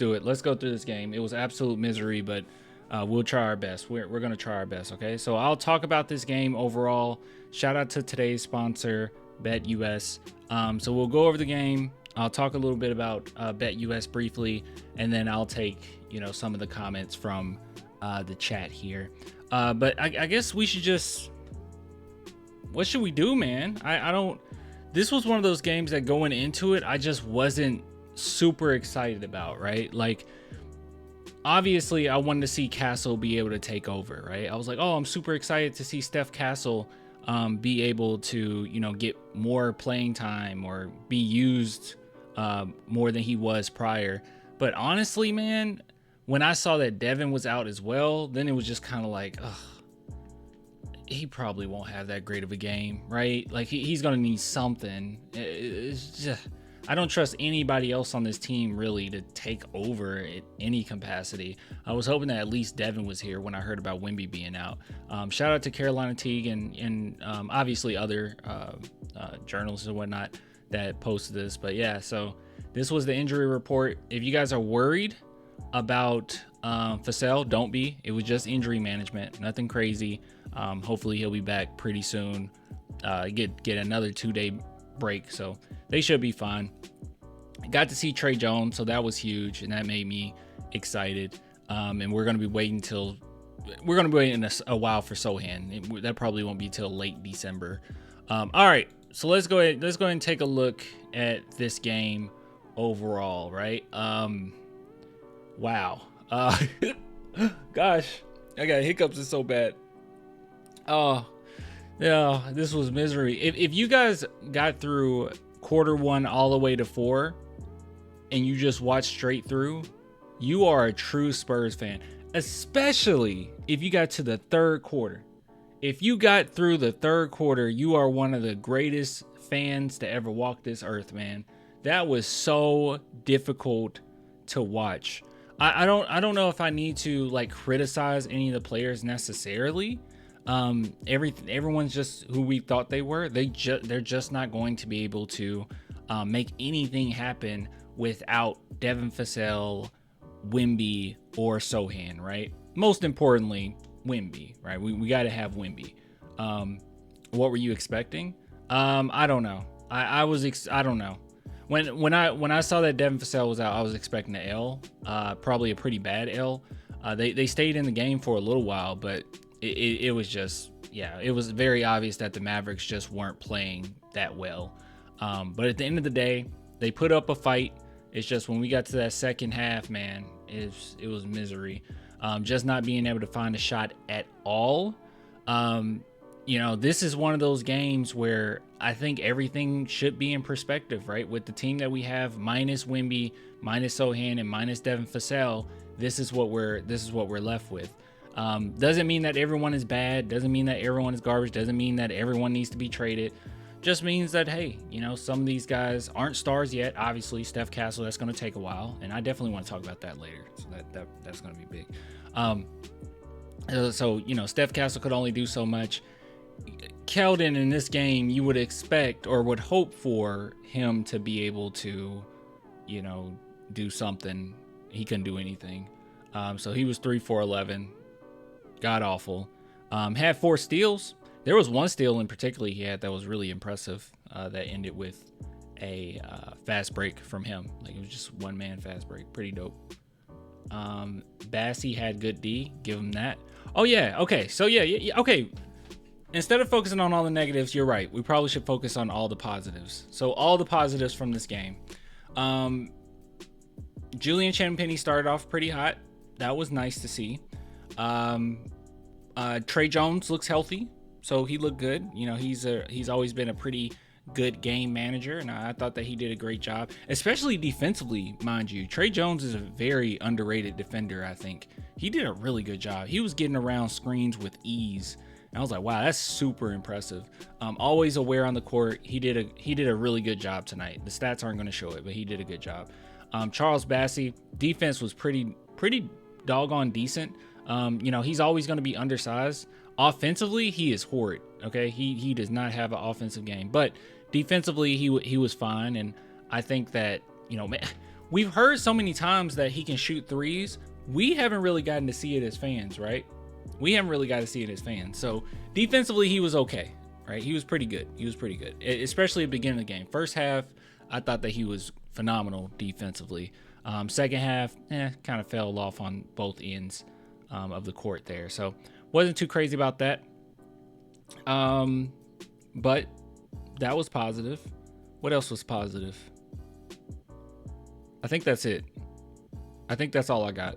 do it. Let's go through this game. It was absolute misery, but we'll try our best. We're going to try our best, okay? So I'll talk about this game overall. Shout out to today's sponsor, BetUS. So we'll go over the game. I'll talk a little bit about BetUS briefly, and then I'll take, some of the comments from the chat here. But I guess we should just... What should we do, man? I don't... This was one of those games that going into it, I just wasn't super excited about, right? Like, obviously, I wanted to see Castle be able to take over, right? I was like, oh, I'm super excited to see Steph Castle be able to, get more playing time or be used more than he was prior. But honestly, man, when I saw that Devin was out as well, then it was just kind of like, ugh, he probably won't have that great of a game, right? Like he's going to need something. It's just, I don't trust anybody else on this team really to take over at any capacity. I was hoping that at least Devin was here when I heard about Wemby being out. Shout out to Carolina Teague and obviously other journalists and whatnot that posted this. But yeah, so this was the injury report. If you guys are worried about Vassell, don't be. It was just injury management, nothing crazy. Hopefully he'll be back pretty soon. Get another 2-day break, so they should be fine. Got to see Trey Jones, so that was huge, and that made me excited. And we're gonna be waiting a while for Sohan. That probably won't be till late December. All right, so let's go ahead and take a look at this game overall, right? Wow. Gosh, I got hiccups. It's so bad. Oh, yeah, this was misery. If you guys got through quarter one all the way to 4 and you just watched straight through, you are a true Spurs fan, especially if you got to the third quarter. If you got through the third quarter, you are one of the greatest fans to ever walk this earth, man. That was so difficult to watch. I don't know if I need to like criticize any of the players necessarily. Everyone's just who we thought they were. They're just not going to be able to make anything happen without Devin Vassell, Wemby, or Sohan, right? Most importantly, Wemby, right? We got to have Wemby. What were you expecting? I don't know. I don't know. When I saw that Devin Vassell was out, I was expecting an L, probably a pretty bad L. They stayed in the game for a little while, but it was just, yeah, it was very obvious that the Mavericks just weren't playing that well. But at the end of the day, they put up a fight. It's just when we got to that second half, man, it was misery. Just not being able to find a shot at all. This is one of those games where I think everything should be in perspective, right? With the team that we have, minus Wemby, minus Sohan, and minus Devin Vassell, this is what we're left with. Doesn't mean that everyone is bad. Doesn't mean that everyone is garbage. Doesn't mean that everyone needs to be traded. Just means that, hey, some of these guys aren't stars yet. Obviously, Steph Castle, that's going to take a while, and I definitely want to talk about that later. So that's going to be big. Steph Castle could only do so much. Keldon in this game, you would expect or would hope for him to be able to, do something. He couldn't do anything. So he was 3 for 11. God awful. Had 4 steals. There was one steal in particular he had that was really impressive. That ended with a fast break from him. Like it was just one man fast break. Pretty dope. Bassey had good D. Give him that. Oh yeah. Okay. So yeah. Okay. Instead of focusing on all the negatives, you're right. We probably should focus on all the positives. So all the positives from this game. Julian Champagnie started off pretty hot. That was nice to see. Trey Jones looks healthy, so he looked good. He's always been a pretty good game manager, and I thought that he did a great job, especially defensively, mind you. Trey Jones is a very underrated defender. I think he did a really good job. He was getting around screens with ease. And I was like, wow, that's super impressive. Always aware on the court. He did a really good job tonight. The stats aren't going to show it, but he did a good job. Charles Bassey, defense was pretty doggone decent. He's always going to be undersized. Offensively, he is horrid. Okay, he does not have an offensive game, but defensively, he was fine. And I think that we've heard so many times that he can shoot threes. We haven't really gotten to see it as fans, right? We haven't really got to see it as fans. So defensively, he was okay, right? He was pretty good. He was pretty good, especially at the beginning of the game. First half, I thought that he was phenomenal defensively. Second half, kind of fell off on both ends of the court there. So wasn't too crazy about that. But that was positive. What else was positive? I think that's it. I think that's all I got.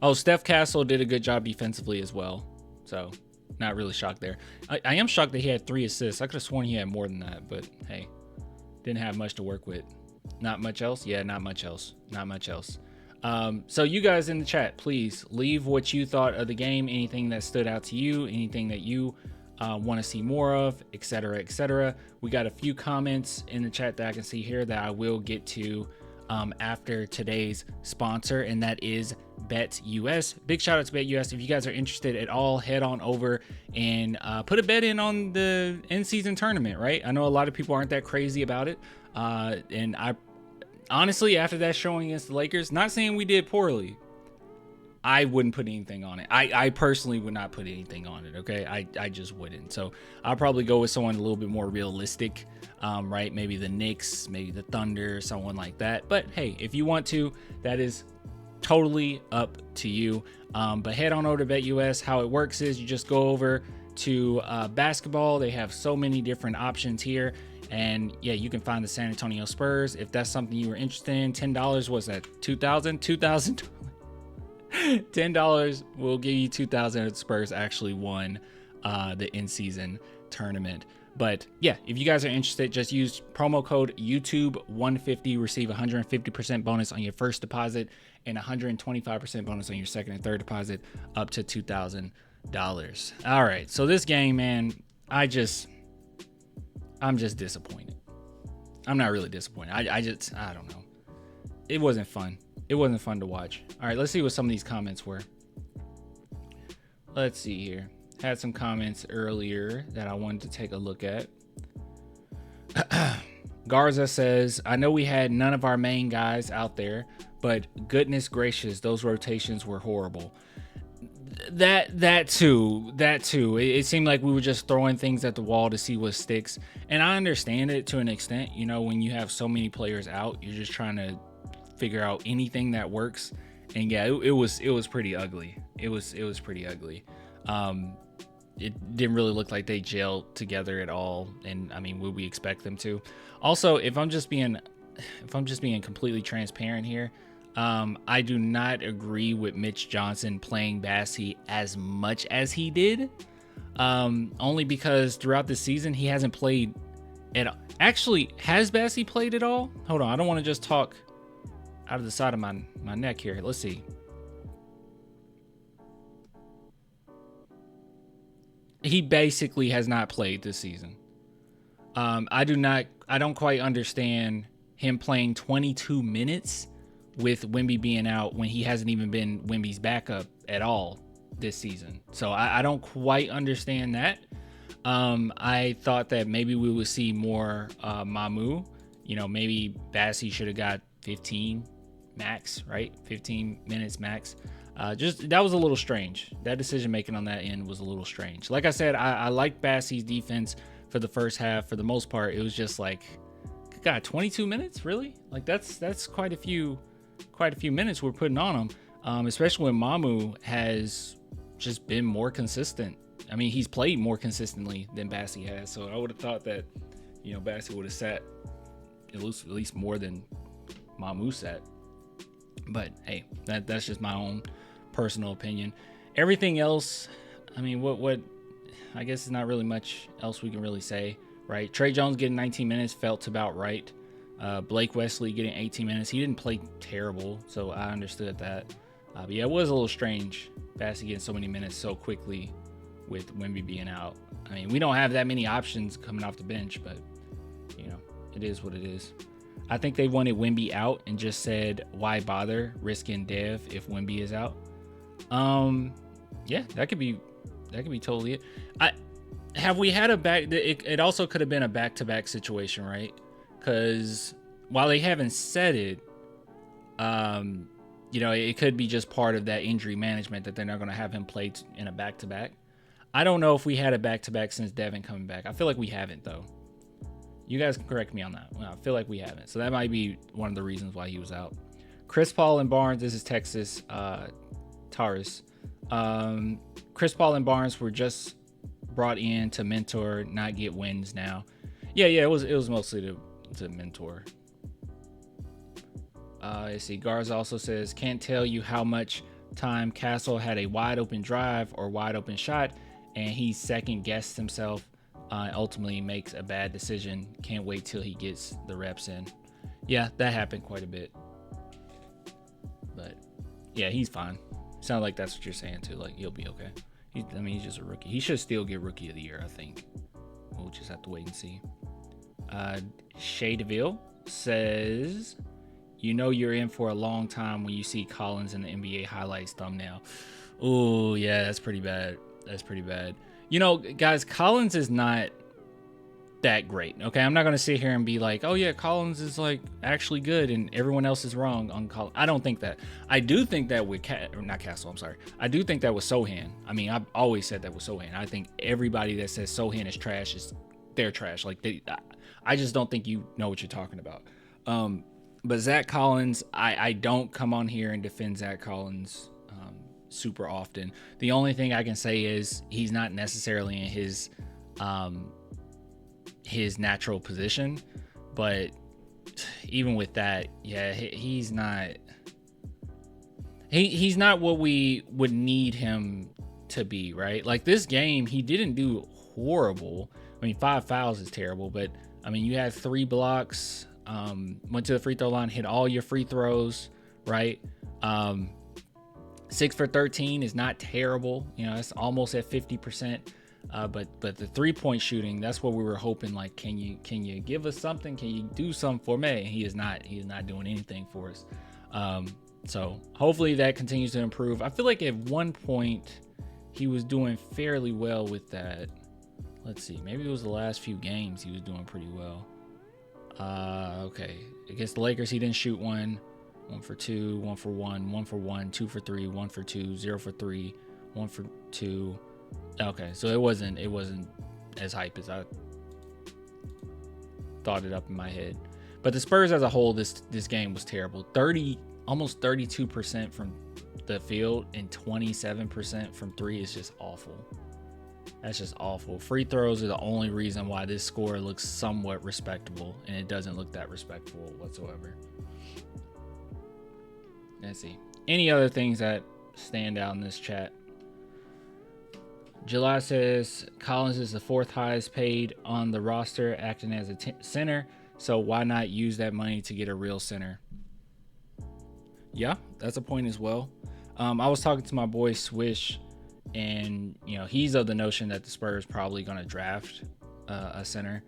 Oh, Steph Castle did a good job defensively as well. So not really shocked there. I am shocked that he had 3 assists. I could have sworn he had more than that, but hey, didn't have much to work with. Not much else? Yeah, not much else. Not much else. So you guys in the chat, please leave what you thought of the game, anything that stood out to you, anything that you want to see more of, etc., etc. We got a few comments in the chat that I can see here that I will get to after today's sponsor, and that is BetUS. Big shout out to BetUS. If you guys are interested at all, head on over and put a bet in on the in-season tournament, right? I know a lot of people aren't that crazy about it. And I honestly, after that showing against the Lakers, not saying we did poorly, I wouldn't put anything on it. I personally would not put anything on it, okay? I just wouldn't. So I'll probably go with someone a little bit more realistic, right? Maybe the Knicks, maybe the Thunder, someone like that. But hey, if you want to, that is totally up to you. But head on over to BetUS. How it works is you just go over to basketball. They have so many different options here. And yeah, you can find the San Antonio Spurs. If that's something you were interested in, $10 was at $2,000. $10 will give you $2,000 if Spurs actually won the in-season tournament. But yeah, if you guys are interested, just use promo code YouTube150, receive 150% bonus on your first deposit and 125% bonus on your second and third deposit, up to $2,000. All right, so this game, man, I'm just disappointed. I'm not really disappointed. I don't know. It wasn't fun. It wasn't fun to watch. All right, let's see what some of these comments were. Let's see here. Had some comments earlier that I wanted to take a look at. Garza says, I know we had none of our main guys out there, but goodness gracious, those rotations were horrible. That too. It seemed like we were just throwing things at the wall to see what sticks. And I understand it to an extent. You know, when you have so many players out, you're just trying to figure out anything that works. And yeah, it was pretty ugly. It was pretty ugly. It didn't really look like they gelled together at all. And I mean, would we expect them to? Also, if I'm just being completely transparent here, I do not agree with Mitch Johnson playing Bassey as much as he did. Only because throughout the season he hasn't played at all. Actually, has Bassey played at all? Hold on, I don't want to just talk out of the side of my neck here. Let's see. He basically has not played this season. I don't quite understand him playing 22 minutes with Wemby being out when he hasn't even been Wemby's backup at all this season. So I don't quite understand that. I thought that maybe we would see more Mamu. You know, maybe Bassey should have got 15 max, right? 15 minutes max. Just that was a little strange. That decision making on that end was a little strange. Like I said, I liked Bassey's defense for the first half. For the most part, it was just like, God, 22 minutes, really? Like that's quite a few minutes we're putting on him. Especially when Mamu has just been more consistent. I mean, he's played more consistently than Bassey has. So I would have thought that, you know, Bassey would have sat at least more than Mamu sat. But hey, that's just my own personal opinion. Everything else, I mean, what I guess there's not really much else we can really say, right? Trey Jones getting 19 minutes felt about right. Blake Wesley getting 18 minutes. He didn't play terrible, so I understood that. But yeah, it was a little strange, Bassey getting so many minutes so quickly with Wemby being out. I mean, we don't have that many options coming off the bench, but, you know, it is what it is. I think they wanted Wemby out and just said, why bother risking Dev if Wemby is out? Yeah, that could be totally it. Have we had it also could have been a back-to-back situation, right? Because while they haven't said it, It could be just part of that injury management that they're not going to have him play in a back-to-back. I don't know if we had a back-to-back since Devin coming back. I feel like we haven't, though. You guys can correct me on that. Well, I feel like we haven't. So that might be one of the reasons why he was out. Chris Paul and Barnes, this is Texas Taurus. Chris Paul and Barnes were just brought in to mentor, not get wins now. Yeah, it was mostly to mentor. Let's see. Garza also says, can't tell you how much time Castle had a wide open drive or wide open shot, and he second guessed himself. Ultimately makes a bad decision. Can't wait till he gets the reps in. Yeah, that happened quite a bit. But yeah, he's fine. Sounds like that's what you're saying too. Like, he'll be okay. He's just a rookie. He should still get Rookie of the Year, I think. We'll just have to wait and see. Shay DeVille says, you're in for a long time when you see Collins in the NBA highlights thumbnail. Oh, yeah, that's pretty bad. Guys, Collins is not that great. Okay, I'm not going to sit here and be like, oh, yeah, Collins is like actually good and everyone else is wrong on Collins. I don't think that. I do think that with not Castle, I'm sorry. I do think that with Sohan. I mean, I've always said that with Sohan. I think everybody that says Sohan is trash they're trash. Like, I just don't think you know what you're talking about. But Zach Collins, I don't come on here and defend Zach Collins super often. The only thing I can say is he's not necessarily in his natural position, but even with that, yeah, he's not what we would need him to be, right? Like, this game, he didn't do horrible. I mean, 5 fouls is terrible, but I mean, you had 3 blocks, went to the free throw line, hit all your free throws, right? 6 for 13 is not terrible. It's almost at 50%. But the 3-point shooting, that's what we were hoping. Like, can you give us something? Can you do something for me? He is not doing anything for us. So hopefully that continues to improve. I feel like at one point he was doing fairly well with that. Let's see, maybe it was the last few games he was doing pretty well. Okay, against the Lakers he didn't shoot 1 for 2, 1 for 1, 1 for 1, 2 for 3, 1 for 2, 0 for 3, 1 for 2. Okay, so it wasn't as hype as I thought it up in my head. But the Spurs as a whole, this game was terrible. Almost 32% from the field and 27% from 3 is just awful. That's just awful. Free throws are the only reason why this score looks somewhat respectable, and it doesn't look that respectable whatsoever. Let's see. Any other things that stand out in this chat? July says Collins is the 4th highest paid on the roster, acting as a center. So why not use that money to get a real center? Yeah, that's a point as well. I was talking to my boy Swish, and he's of the notion that the Spurs probably going to draft a center.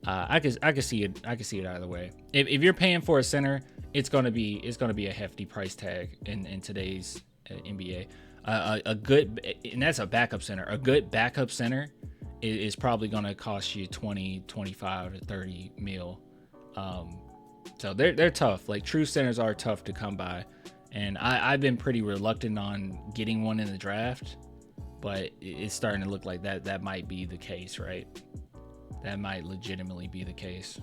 I could see it. I could see it either way. If you're paying for a center, it's gonna be a hefty price tag in today's NBA. A good, and that's a backup center. A good backup center is probably gonna cost you 25 to 30 mil. So they're tough. Like, true centers are tough to come by, and I've been pretty reluctant on getting one in the draft, but it's starting to look like that might be the case, right? That might legitimately be the case.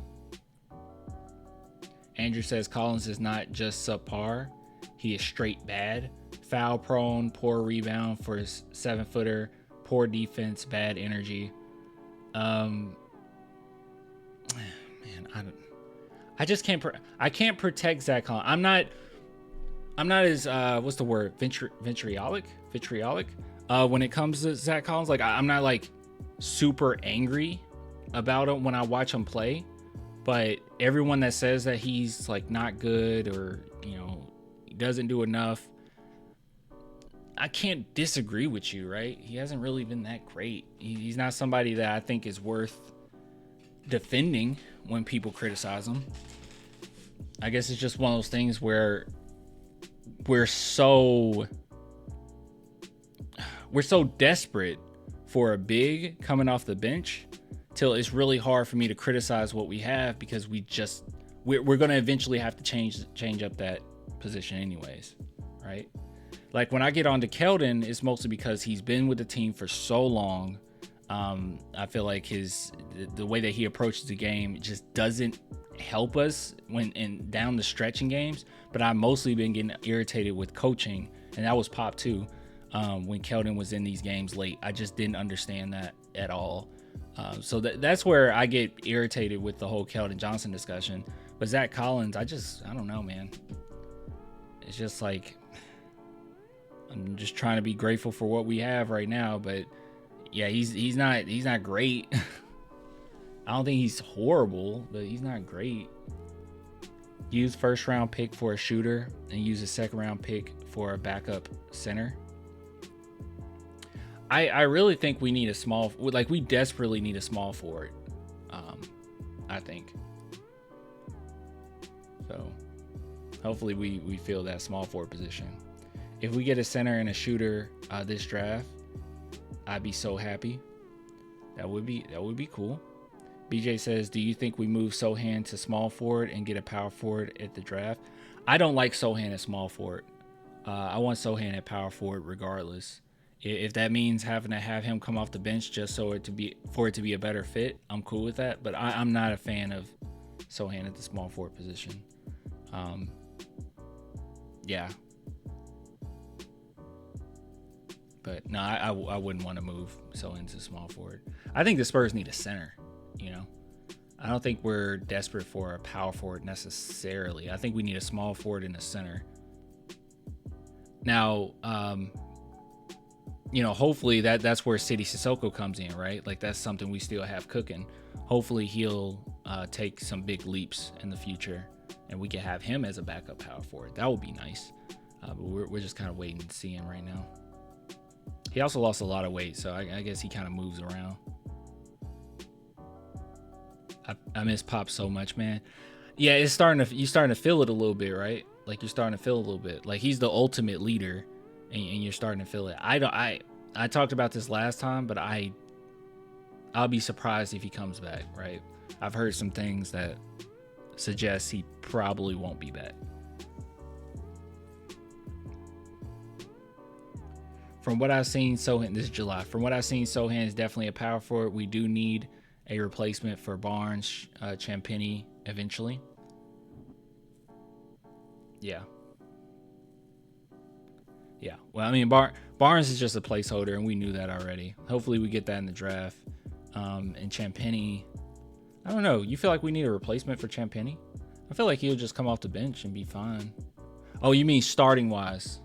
Andrew says Collins is not just subpar, he is straight bad. Foul prone, poor rebound for his 7-footer, poor defense, bad energy. Man, I just can't. I can't protect Zach Collins. I'm not as what's the word? Vitriolic. When it comes to Zach Collins, like, I'm not like super angry about him when I watch him play, but everyone that says that he's like not good or he doesn't do enough, I can't disagree with you, right? He hasn't really been that great. He's not somebody that I think is worth defending when people criticize him. I guess it's just one of those things where we're so desperate for a big coming off the bench till it's really hard for me to criticize what we have, because we're going to eventually have to change up that position anyways, right? Like when I get on to Keldon, it's mostly because he's been with the team for so long. I feel like the way that he approaches the game just doesn't help us when down the stretch in games. But I've mostly been getting irritated with coaching, and that was Pop too. When Keldon was in these games late, I just didn't understand that at all. So that's where I get irritated with the whole Keldon Johnson discussion. But Zach Collins, I don't know, man. It's just like, I'm just trying to be grateful for what we have right now. But yeah, he's not great. I don't think he's horrible, but he's not great. Use first round pick for a shooter and use a second round pick for a backup center. I really think we need we desperately need a small forward. I think. So hopefully we fill that small forward position. If we get a center and a shooter this draft, I'd be so happy. That would be cool. BJ says, do you think we move Sohan to small forward and get a power forward at the draft? I don't like Sohan at small forward. I want Sohan at power forward regardless. If that means having to have him come off the bench just for it to be a better fit, I'm cool with that. But I'm not a fan of Sohan at the small forward position. Yeah. But no, I wouldn't want to move Sohan to small forward. I think the Spurs need a center. I don't think we're desperate for a power forward necessarily. I think we need a small forward and a center. Now, hopefully that's where City Sissoko comes in, right? Like that's something we still have cooking. Hopefully he'll take some big leaps in the future, and we can have him as a backup power forward. That would be nice. But we're just kind of waiting to see him right now. He also lost a lot of weight, so I guess he kind of moves around. I miss Pop so much, man. Yeah, you're starting to feel it a little bit, right? Like you're starting to feel a little bit. Like he's the ultimate leader, and you're starting to feel it. I talked about this last time, but I'll be surprised if he comes back, right? I've heard some things that suggest he probably won't be back. From what I've seen, Sohan, this is July. From what I've seen, Sohan is definitely a power forward. We do need a replacement for Barnes, Champagny eventually. Yeah. Well, I mean, Barnes is just a placeholder, and we knew that already. Hopefully, we get that in the draft. And Champagny, I don't know. You feel like we need a replacement for Champagny? I feel like he'll just come off the bench and be fine. Oh, you mean starting wise?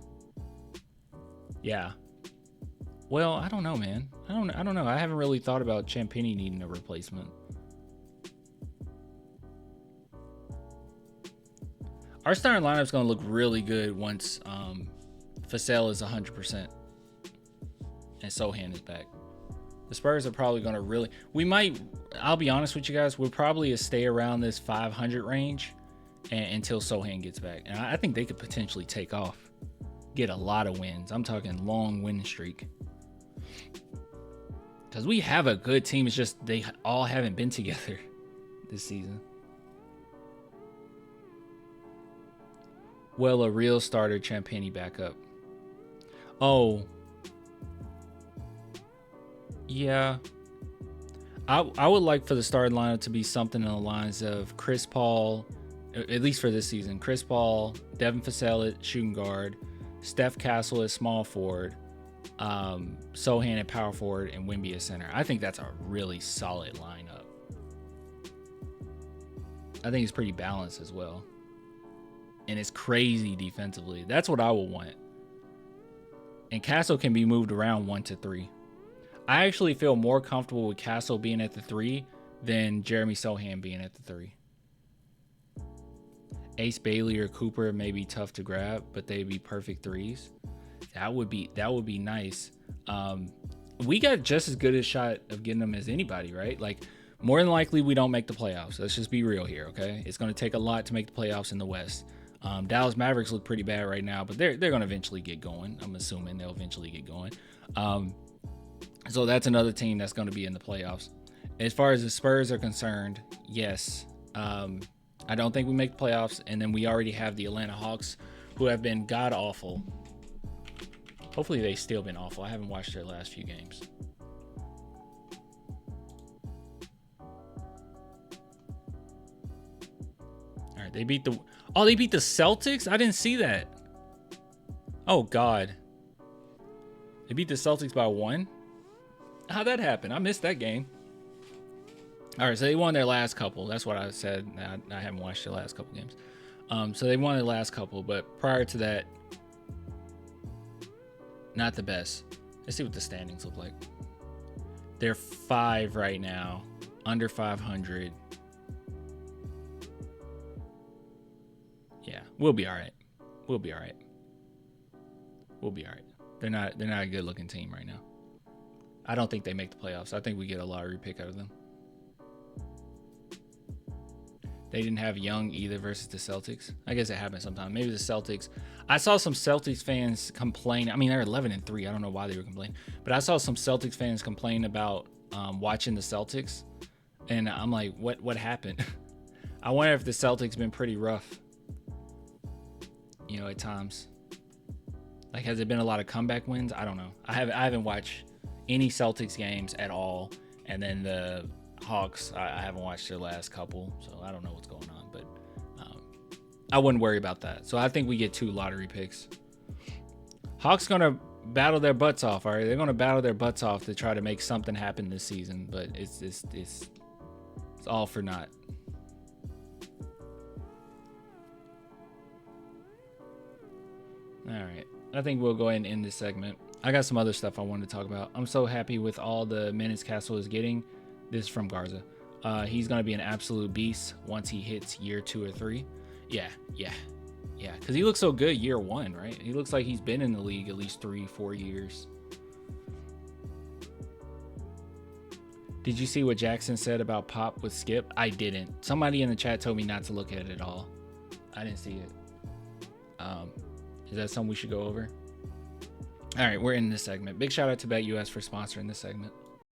Yeah. Well, I don't know, man. I don't know. I haven't really thought about Champagny needing a replacement. Our starting lineup is going to look really good once Vassell is 100% and Sohan is back. The Spurs are probably going to I'll be honest with you guys, we'll probably stay around this 500 range until Sohan gets back. And I think they could potentially take off, get a lot of wins. I'm talking long win streak. Because we have a good team. It's just they all haven't been together this season. Well, a real starter, Champagny backup. Oh. Yeah. I would like for the starting lineup to be something in the lines of Chris Paul, at least for this season. Chris Paul, Devin Vassell at shooting guard, Steph Castle at small forward, Sohan at power forward, and Wemby at center. I think that's a really solid lineup. I think it's pretty balanced as well. And it's crazy defensively. That's what I would want. And Castle can be moved around 1 to 3. I actually feel more comfortable with Castle being at the 3 than Jeremy Sohan being at the 3. Ace Bailey or Cooper may be tough to grab, but they'd be perfect 3s. That would be nice. We got just as good a shot of getting them as anybody, right? Like, more than likely we don't make the playoffs. Let's just be real here, okay? It's going to take a lot to make the playoffs in the West. Dallas Mavericks look pretty bad right now, but they're going to eventually get going. I'm assuming they'll eventually get going. So that's another team that's going to be in the playoffs. As far as the Spurs are concerned, yes. I don't think we make the playoffs, and then we already have the Atlanta Hawks who have been god awful. Hopefully they've still been awful. I haven't watched their last few games. All right, they beat the Celtics? I didn't see that. Oh God. They beat the Celtics by 1? How'd that happen? I missed that game. All right, so they won their last couple. That's what I said. I haven't watched their last couple games. So they won their last couple, but prior to that, not the best. Let's see what the standings look like. They're 5 right now, under 500. Yeah, we'll be all right. We'll be all right. We'll be all right. They're not a good looking team right now. I don't think they make the playoffs. I think we get a lottery pick out of them. They didn't have Young either versus the Celtics. I guess it happens sometimes. Maybe the Celtics. I saw some Celtics fans complain. I mean, they're 11-3. I don't know why they were complaining, but I saw some Celtics fans complain about watching the Celtics, and I'm like, what happened? I wonder if the Celtics been pretty rough, you know, at times. Like, has it been a lot of comeback wins? I don't know. I haven't watched any Celtics games at all, and then the Hawks, I haven't watched their last couple, so I don't know what's going on, but I wouldn't worry about that. So I think we get 2 lottery picks. Hawks gonna battle their butts off. All right, they're gonna battle their butts off to try to make something happen this season, but it's all for naught. All right, I think we'll go ahead and end this segment. I got some other stuff I wanted to talk about. I'm so happy with all the minutes Castle is getting. This is from Garza. He's going to be an absolute beast once he hits year 2 or 3. Yeah. Because he looks so good year 1, right? He looks like he's been in the league at least 3-4 years. Did you see what Jackson said about Pop with Skip? I didn't. Somebody in the chat told me not to look at it at all. I didn't see it. Is that something we should go over? All right, we're in this segment. Big shout out to BetUS for sponsoring this segment.